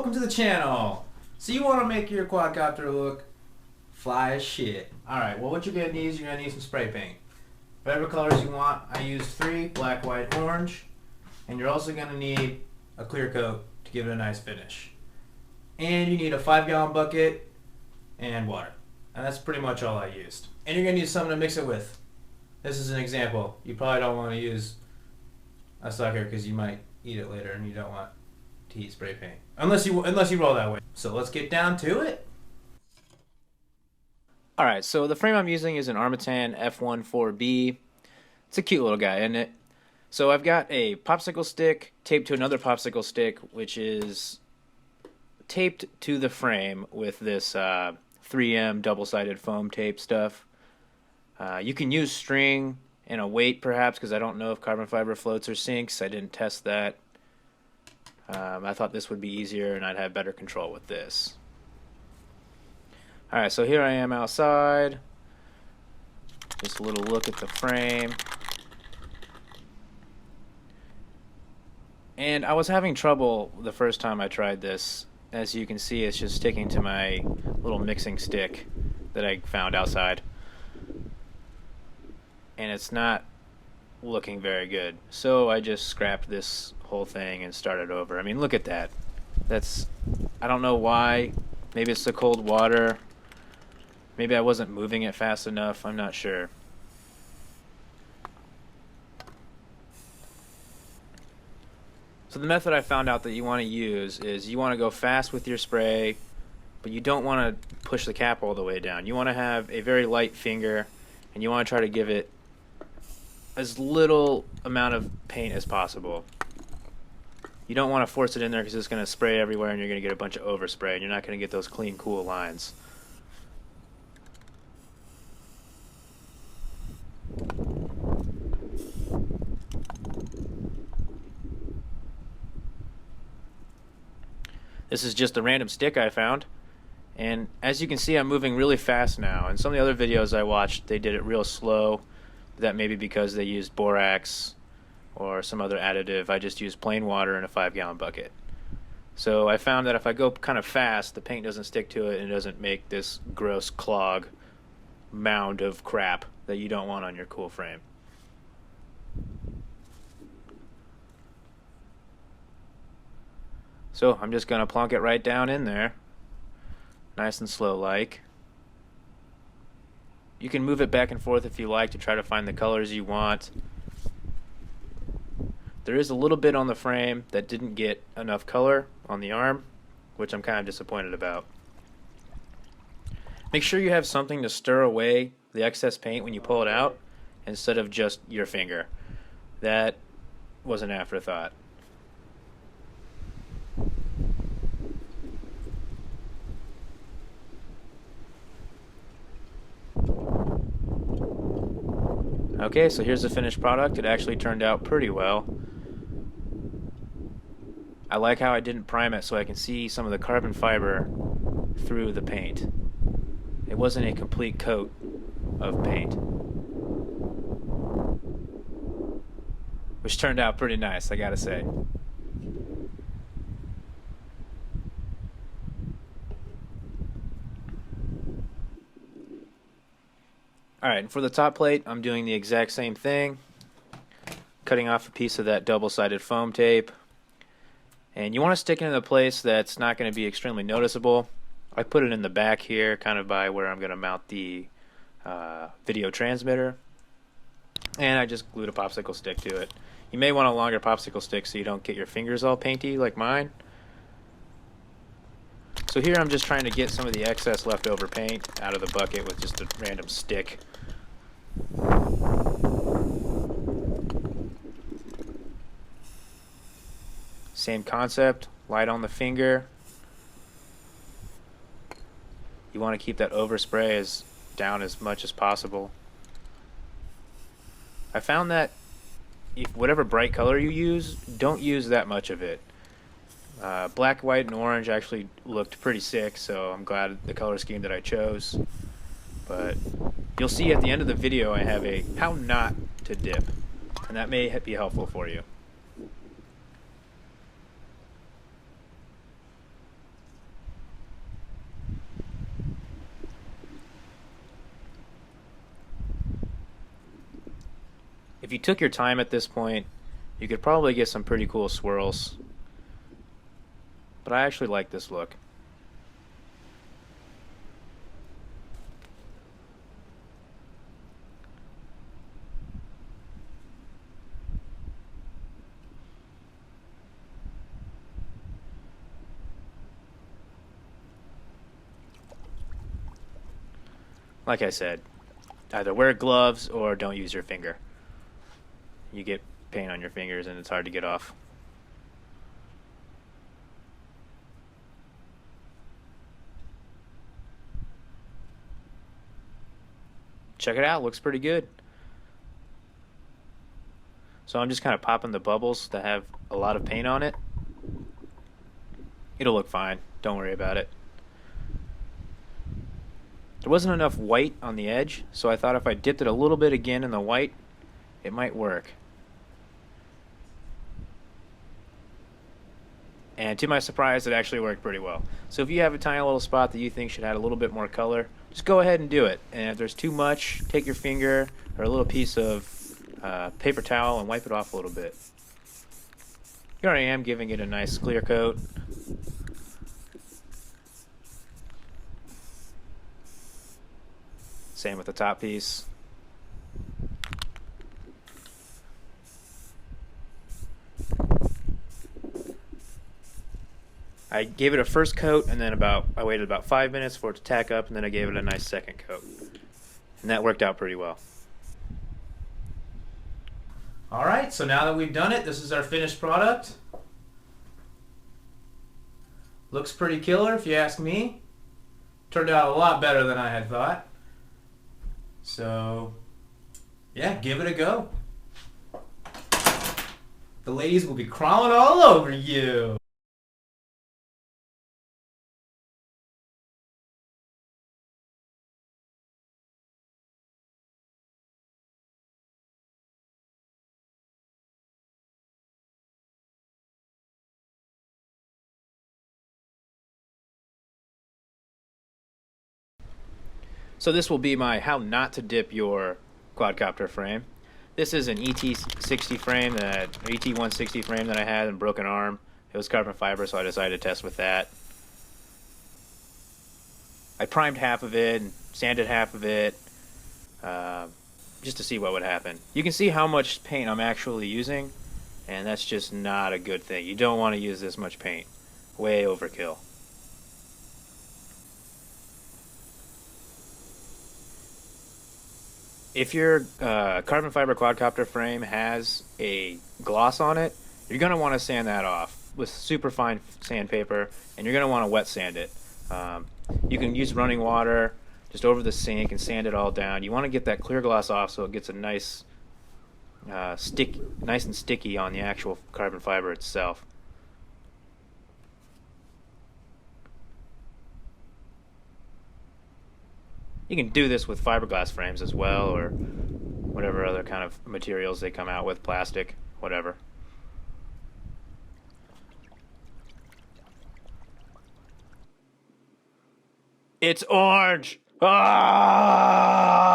welcome to the channel. So you want to make your quadcopter look fly as shit. Alright, well what you're going to need is you're going to need some spray paint. Whatever colors you want. I used 3, black, white, orange. And you're also going to need a clear coat to give it a nice finish. And you need a 5-gallon bucket and water. And that's pretty much all I used. And you're going to need something to mix it with. This is an example. You probably don't want to use a sucker because you might eat it later and you don't want to eat spray paint. Unless you roll that way. So let's get down to it. Alright, so the frame I'm using is an Armatan F14B. It's a cute little guy, isn't it? So I've got a popsicle stick taped to another popsicle stick, which is taped to the frame with this 3M double-sided foam tape stuff. You can use string and a weight perhaps, because I don't know if carbon fiber floats or sinks. I didn't test that. I thought this would be easier and I'd have better control with this. Alright, so here I am outside. Just a little look at the frame. And I was having trouble the first time I tried this. As you can see, it's just sticking to my little mixing stick that I found outside. And it's not looking very good. So I just scrapped this whole thing and started over. I mean, look at that. I don't know why. Maybe it's the cold water. Maybe I wasn't moving it fast enough. I'm not sure. So the method I found out that you want to use is you want to go fast with your spray, but you don't want to push the cap all the way down. You want to have a very light finger, and you want to try to give it as little amount of paint as possible. You don't want to force it in there because it's going to spray everywhere and you're going to get a bunch of overspray and you're not going to get those clean, cool lines. This is just a random stick I found, and as you can see I'm moving really fast now. In some of the other videos I watched they did it real slow. That may be because they used borax or some other additive. I just used plain water in a 5-gallon bucket. So I found that if I go kind of fast, the paint doesn't stick to it and it doesn't make this gross clog mound of crap that you don't want on your cool frame. So I'm just going to plonk it right down in there, nice and slow like. You can move it back and forth if you like to try to find the colors you want. There is a little bit on the frame that didn't get enough color on the arm, which I'm kind of disappointed about. Make sure you have something to stir away the excess paint when you pull it out instead of just your finger. That was an afterthought. Okay, so here's the finished product. It actually turned out pretty well. I like how I didn't prime it so I can see some of the carbon fiber through the paint. It wasn't a complete coat of paint, which turned out pretty nice, I gotta say. Alright, and for the top plate, I'm doing the exact same thing. Cutting off a piece of that double-sided foam tape. And you want to stick it in a place that's not going to be extremely noticeable. I put it in the back here, kind of by where I'm going to mount the video transmitter. And I just glued a popsicle stick to it. You may want a longer popsicle stick so you don't get your fingers all painty like mine. So here I'm just trying to get some of the excess leftover paint out of the bucket with just a random stick. Same concept, light on the finger. You want to keep that overspray down as much as possible. I found that if whatever bright color you use, don't use that much of it. Black, white, and orange actually looked pretty sick, so I'm glad the color scheme that I chose. But you'll see at the end of the video I have a how not to dip, and that may be helpful for you. If you took your time at this point, you could probably get some pretty cool swirls. But I actually like this look. Like I said, either wear gloves or don't use your finger. You get paint on your fingers and it's hard to get off. Check it out, looks pretty good. So I'm just kind of popping the bubbles that have a lot of paint on it. It'll look fine, don't worry about it. There wasn't enough white on the edge, so I thought if I dipped it a little bit again in the white, it might work. And to my surprise, it actually worked pretty well. So if you have a tiny little spot that you think should add a little bit more color, just go ahead and do it. And if there's too much, take your finger or a little piece of paper towel and wipe it off a little bit. Here I am giving it a nice clear coat. Same with the top piece. I gave it a first coat and then I waited about 5 minutes for it to tack up and then I gave it a nice second coat. And that worked out pretty well. Alright, so now that we've done it, this is our finished product. Looks pretty killer if you ask me. Turned out a lot better than I had thought. So, yeah, give it a go. The ladies will be crawling all over you. So this will be my how not to dip your quadcopter frame. This is an ET60 frame or ET160 frame that I had and broken arm. It was carbon fiber, so I decided to test with that. I primed half of it and sanded half of it just to see what would happen. You can see how much paint I'm actually using, and that's just not a good thing. You don't want to use this much paint. Way overkill. If your carbon fiber quadcopter frame has a gloss on it, you're going to want to sand that off with super fine sandpaper, and you're going to want to wet sand it. You can use running water just over the sink and sand it all down. You want to get that clear gloss off so it gets a nice nice and sticky on the actual carbon fiber itself. You can do this with fiberglass frames as well, or whatever other kind of materials they come out with, plastic, whatever. It's orange! Ah!